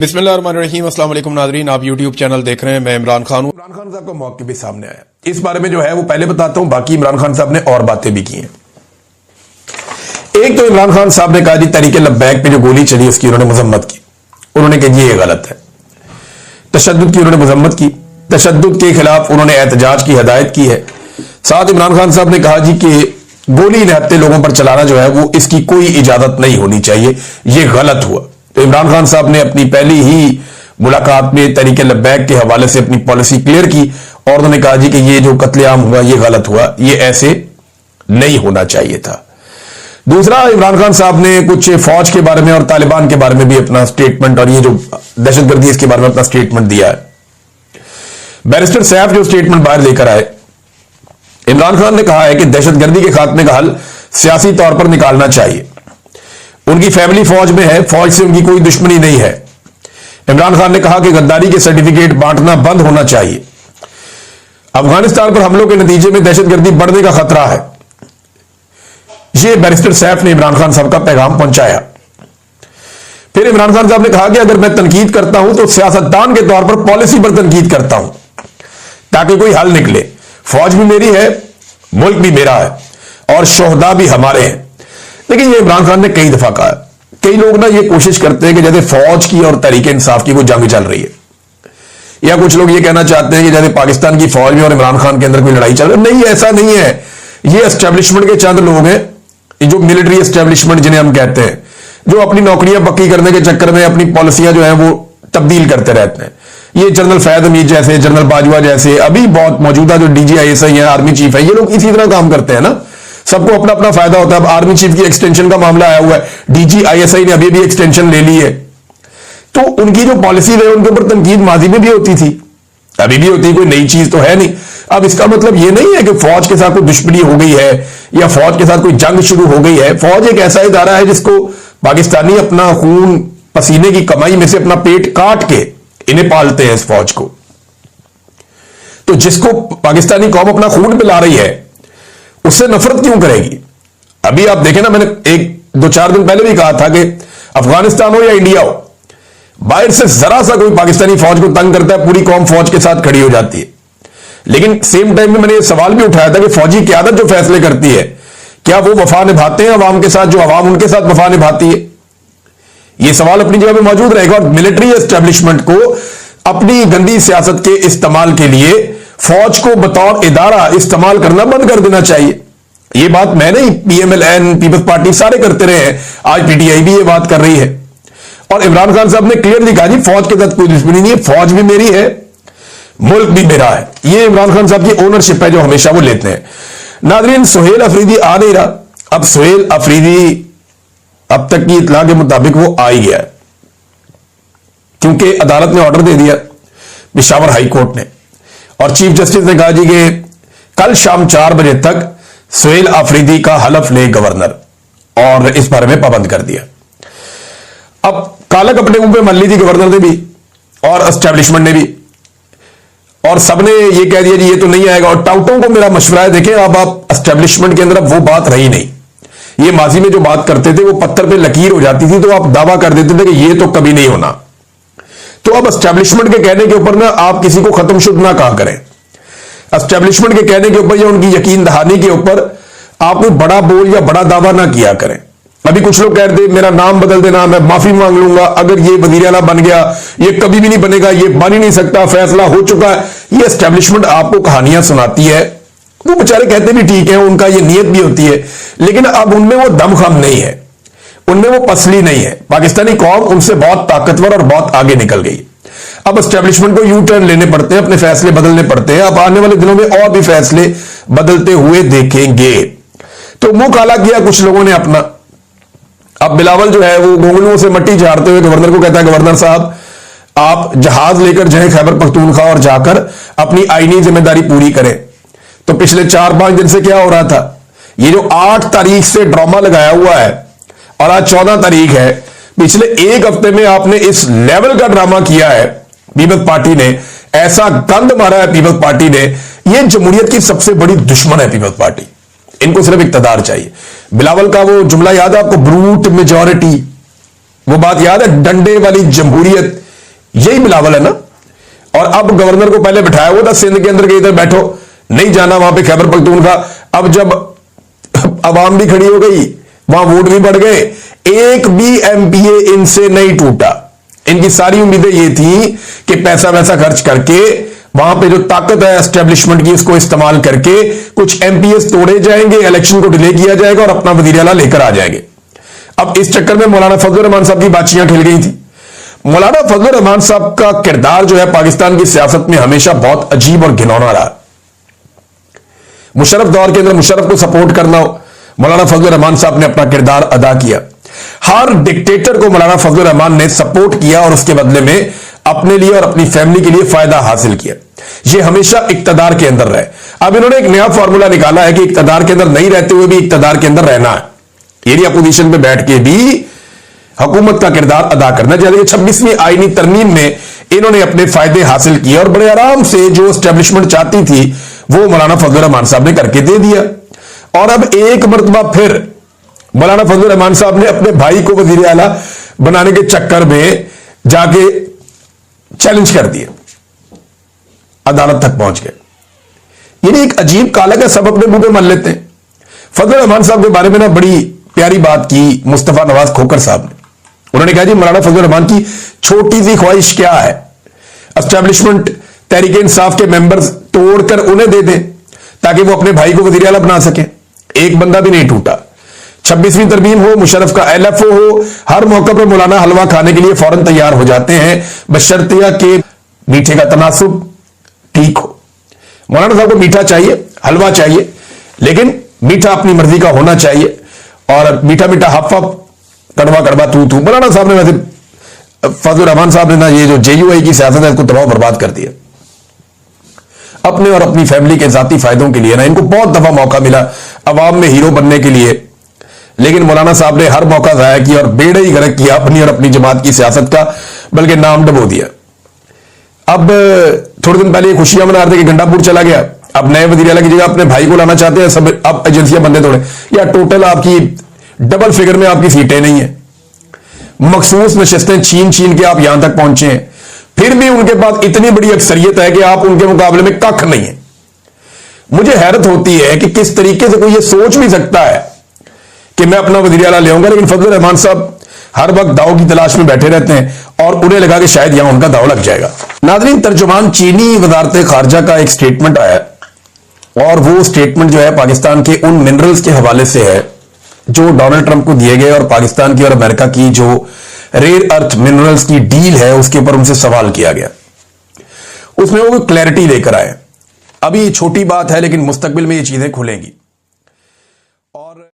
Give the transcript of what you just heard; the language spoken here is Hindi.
बिस्मिल्लाहिर्रहमानिर्रहीम, अस्सलाम वालेकुम नाज़रीन। आप YouTube चैनल देख रहे हैं, मैं इमरान खान हूं। इमरान खान साहब का मौक़िफ़ भी सामने आया, इस बारे में जो है वो पहले बताता हूं, बाकी इमरान खान साहब ने और बातें भी की हैं। एक तो इमरान खान साहब ने कहा जी तहरीक लब्बैक पे जो गोली चली उसकी उन्होंने मजम्मत की। उन्होंने कहा जी ये गलत है। तशद्दुद की उन्होंने मजम्मत की, तशद्दुद के खिलाफ उन्होंने एहतजाज की हिदायत की है। साथ इमरान खान साहब ने कहा जी कि गोली निहत्ते लोगों पर चलाना जो है वो इसकी कोई इजाजत नहीं होनी चाहिए, ये गलत हुआ। तो इमरान खान साहब ने अपनी पहली ही मुलाकात में तहरीक लब्बैक के हवाले से अपनी पॉलिसी क्लियर की और उन्होंने कहा जी कि ये जो कत्लेआम हुआ ये गलत हुआ, ये ऐसे नहीं होना चाहिए था। दूसरा, इमरान खान साहब ने कुछ फौज के बारे में और तालिबान के बारे में भी अपना स्टेटमेंट और ये जो दहशतगर्दी इसके बारे में अपना स्टेटमेंट दिया है। बैरिस्टर सैफ जो स्टेटमेंट बाहर लेकर आए, इमरान खान ने कहा है कि दहशतगर्दी के खात्मे का हल सियासी तौर पर निकालना चाहिए। उनकी फैमिली फौज में है, फौज से उनकी कोई दुश्मनी नहीं है। इमरान खान ने कहा कि गद्दारी के सर्टिफिकेट बांटना बंद होना चाहिए। अफगानिस्तान पर हमलों के नतीजे में दहशतगर्दी बढ़ने का खतरा है। यह बैरिस्टर सैफ ने इमरान खान साहब का पैगाम पहुंचाया। फिर इमरान खान साहब ने कहा कि अगर मैं तनकीद करता हूं तो सियासतदान के तौर पर पॉलिसी पर तनकीद करता हूं ताकि कोई हल निकले। फौज भी मेरी है, मुल्क भी मेरा है और शोहदा भी हमारे हैं। लेकिन ये इमरान खान ने कई दफा कहा, कई लोग ना ये कोशिश करते हैं कि जैसे फौज की और तहरीक इंसाफ की वो जंग चल रही है, या कुछ लोग ये कहना चाहते हैं कि जैसे पाकिस्तान की फौज में और इमरान खान के अंदर कोई लड़ाई चल रही है। नहीं, ऐसा नहीं है। ये एस्टेब्लिशमेंट के चंद लोग हैं, जो मिलिट्री एस्टेब्लिशमेंट जिन्हें हम कहते हैं, जो अपनी नौकरियां पक्की करने के चक्कर में अपनी पॉलिसियां जो है वो तब्दील करते रहते हैं। ये जनरल फैद हमीद जैसे, जनरल बाजवा जैसे, अभी बहुत मौजूदा जो DGISI है, आर्मी चीफ है, ये लोग इसी तरह काम करते हैं ना। सबको अपना अपना फायदा होता है। अब आर्मी चीफ की एक्सटेंशन का मामला आया हुआ है, DGISI ने अभी भी एक्सटेंशन ले ली है। तो उनकी जो पॉलिसी है उनके ऊपर तनकीद माजी में भी होती थी, अभी भी होती है, कोई नई चीज तो है नहीं। अब इसका मतलब ये नहीं है कि फौज के साथ कोई दुश्मनी हो गई है या फौज के साथ कोई जंग शुरू हो गई है। फौज एक ऐसा इदारा है जिसको पाकिस्तानी अपना खून पसीने की कमाई में से अपना पेट काट के इन्हें पालते हैं, इस फौज को। तो जिसको पाकिस्तानी कौम अपना खून पिला रही है उससे नफरत क्यों करेगी? अभी आप देखें ना, मैंने 1-2-4 दिन पहले भी कहा था कि अफगानिस्तान हो या इंडिया हो, बाहर से जरा सा कोई पाकिस्तानी फौज को तंग करता है, पूरी कौम फौज के साथ खड़ी हो जाती है। लेकिन सेम टाइम में मैंने ये सवाल भी उठाया था कि फौजी क़यादत जो फैसले करती है, क्या वो वफा निभाते हैं अवाम के साथ जो अवाम उनके साथ वफा निभाती है? ये सवाल अपनी जगह पे मौजूद रहेगा। और मिलिट्री एस्टेब्लिशमेंट को अपनी गंदी सियासत के इस्तेमाल के लिए फौज को बतौर इदारा इस्तेमाल करना बंद कर देना चाहिए। ये बात मैं नहीं, PMLN, पीपल्स पार्टी सारे करते रहे हैं, आज PTI भी ये बात कर रही है। और इमरान खान साहब ने क्लियरली कहा जी फौज के साथ कोई दुश्मनी नहीं है, फौज भी मेरी है, मुल्क भी मेरा है। ये इमरान खान साहब की ओनरशिप है जो हमेशा वो लेते हैं। नाज़रीन, सुहेल अफरीदी आ नहीं रहा। अब सुहेल अफरीदी अब तक की इत्तला के मुताबिक वो आ ही गया है, क्योंकि अदालत ने ऑर्डर दे दिया, पेशावर हाई कोर्ट ने, और चीफ जस्टिस ने कहा जी कि कल शाम 4 बजे तक सुहेल अफरीदी का हलफ ले गवर्नर, और इस बारे में पाबंद कर दिया। अब काला कपड़े मुंह पे मल ली थी गवर्नर ने भी और एस्टेब्लिशमेंट ने भी, और सबने ये कह दिया जी ये तो नहीं आएगा। और टाउटों को मेरा मशवरा है, देखें अब आप एस्टेब्लिशमेंट के अंदर अब वो बात रही नहीं। ये माजी में जो बात करते थे वो पत्थर पे लकीर हो जाती थी, तो आप दावा कर देते थे कि ये तो कभी नहीं होना। तो अब एस्टेब्लिशमेंट के कहने के ऊपर ना आप किसी को खत्म शुद्ध ना कहा करें। एस्टेब्लिशमेंट के कहने के ऊपर या उनकी यकीन दहानी के ऊपर आप कोई बड़ा बोल या बड़ा दावा ना किया करें। अभी कुछ लोग कहते मेरा नाम बदल देना, मैं माफी मांग लूंगा अगर ये वजीर आला बन गया, ये कभी भी नहीं बनेगा, ये बन ही नहीं सकता, फैसला हो चुका है। ये एस्टेब्लिशमेंट आपको कहानियां सुनाती है। वो बेचारे कहते भी ठीक है, उनका ये नीयत भी होती है, लेकिन अब उनमें वो दमखम नहीं है, उनमें वो पसली नहीं है। पाकिस्तानी कौम उनसे बहुत ताकतवर और बहुत आगे निकल गई। अब एस्टेब्लिशमेंट को यू टर्न लेने पड़ते हैं, अपने फैसले बदलने पड़ते हैं। अब आने वाले दिनों में और भी फैसले बदलते हुए देखेंगे। तो मुंह काला किया कुछ लोगों ने अपना। अब बिलावल जो है वो गोंगलुओं से मट्टी झाड़ते हुए गवर्नर को कहता है, गवर्नर साहब आप जहाज लेकर जाएं खैबर पख्तूनख्वा और जाकर अपनी आईनी जिम्मेदारी पूरी करें। तो पिछले 4-5 दिन से क्या हो रहा था, ये जो 8 तारीख से ड्रामा लगाया हुआ है और आज 14 तारीख है, पिछले 1 हफ्ते में आपने इस लेवल का ड्रामा किया है। पीपल्स पार्टी ने ऐसा गंद मारा है, पीपल्स पार्टी ने, ये जमहूरियत की सबसे बड़ी दुश्मन है पीपल्स पार्टी। इनको सिर्फ इक्तदार चाहिए। बिलावल का वो जुमला याद है आपको, ब्रूट मेजॉरिटी, वो बात याद है, डंडे वाली जमहूरियत, यही बिलावल है ना। और अब गवर्नर को पहले बिठाया हुआ था सिंध के अंदर के इधर बैठो, नहीं जाना वहां पे खैबर पख्तूनख्वा। अब जब अवाम भी खड़ी हो गई, वहां वोट भी बढ़ गए, एक भी एमपीए इनसे नहीं टूटा। इनकी सारी उम्मीदें ये थी कि पैसा वैसा खर्च करके वहां पे जो ताकत है एस्टेब्लिशमेंट की उसको इस्तेमाल करके कुछ एमपीएस तोड़े जाएंगे, इलेक्शन को डिले किया जाएगा और अपना वजीर आला लेकर आ जाएंगे। अब इस चक्कर में मौलाना फजलुर रहमान साहब की बातचियां खिल गई थी। मौलाना फजलुर रहमान साहब का किरदार जो है पाकिस्तान की सियासत में हमेशा बहुत अजीब और घिनौना रहा। मुशर्रफ दौर के अंदर मुशर्रफ को सपोर्ट करना हो, मौलाना फजलुर रहमान साहब ने अपना किरदार अदा किया। हर डिक्टेटर को मौलाना फजलुर रहमान ने सपोर्ट किया और उसके बदले में अपने लिए और अपनी फैमिली के लिए फायदा हासिल किया। ये हमेशा इक्तदार के अंदर रहे। अब इन्होंने एक नया फॉर्मूला निकाला है कि इक्तदार के अंदर नहीं रहते हुए भी इक्तदार के अंदर रहना है, यानी अपोजिशन पे बैठ के भी हुकूमत का किरदार अदा करना। जैसे 26वीं आईनी तरमीम में इन्होंने अपने फायदे हासिल किए और बड़े आराम से जो एस्टेब्लिशमेंट चाहती थी वो मौलाना फजलुर रहमान साहब ने करके दे दिया। और अब एक मरतबा फिर मौलाना फजलुर रहमान साहब ने अपने भाई को वजीर आला बनाने के चक्कर में जाके चैलेंज कर दिया, अदालत तक पहुंच गए। यानी एक अजीब कालक है, सब अपने मुंह पे मान लेते हैं। फजलुर रहमान साहब के बारे में ना बड़ी प्यारी बात की मुस्तफा नवाज खोकर साहब ने। उन्होंने कहा जी मौलाना फजलुर रहमान की छोटी सी ख्वाहिश क्या है, एस्टेब्लिशमेंट तहरीक इंसाफ के मेंबर्स तोड़कर उन्हें दे दें ताकि वो अपने भाई को वजीर आला बना सके। एक बंदा भी नहीं टूटा। 26वीं तरमीम हो, मुशर्रफ का एलएफओ हो, हर मौके पर मौलाना हलवा खाने के लिए फौरन तैयार हो जाते हैं, बशर्तिया के मीठे का तनासुब ठीक हो। मौलाना साहब को मीठा चाहिए, हलवा चाहिए, लेकिन मीठा अपनी मर्जी का होना चाहिए और मीठा मीठा हफ हफ, कड़वा कड़वा तू तू। मौलाना साहब ने वैसे फजलुर रहमान साहब ने ना ये जो जेयूआई की सियासत है इसको तबाह बर्बाद कर दिया। अपने और अपनी फैमिली के जाती फायदों के लिए ना इनको बहुत दफा मौका मिला अवाम में हीरो बनने के लिए, लेकिन मौलाना साहब ने हर मौका जाया किया और बेड़े ही गर्क किया अपनी और अपनी जमात की सियासत का, बल्कि नाम डबो दिया। अब थोड़े दिन पहले खुशियां मना रहे थे कि गंडापुर चला गया, अब नए वजीर आला की जगह अपने भाई को लाना चाहते हैं सब। अब एजेंसियां बंदे तोड़े या टोटल आपकी डबल फिगर में आपकी सीटें नहीं है, मखसूस नशिस्तें छीन छीन के आप यहां तक पहुंचे हैं, फिर भी उनके पास इतनी बड़ी अक्सरियत है कि आप उनके मुकाबले में कख नहीं है। मुझे हैरत होती है कि किस तरीके से कोई ये सोच भी सकता है कि मैं अपना वजीर आला ले आऊंगा, लेकिन फजलुर रहमान साहब हर वक्त दाव की तलाश में बैठे रहते हैं और उन्हें लगा कि शायद यहां उनका दाव लग जाएगा। नाज़रीन, तर्जुमान चीनी वजारत खारजा का एक स्टेटमेंट आया और वो स्टेटमेंट जो है पाकिस्तान के उन मिनरल्स के हवाले से है जो डोनाल्ड ट्रंप को दिए गए और पाकिस्तान की और अमेरिका की जो रेयर अर्थ मिनरल्स की डील है उसके ऊपर उनसे सवाल किया गया। उसमें वो क्लैरिटी लेकर आए। अभी छोटी बात है लेकिन मुस्तकबिल में ये चीजें खुलेंगी। और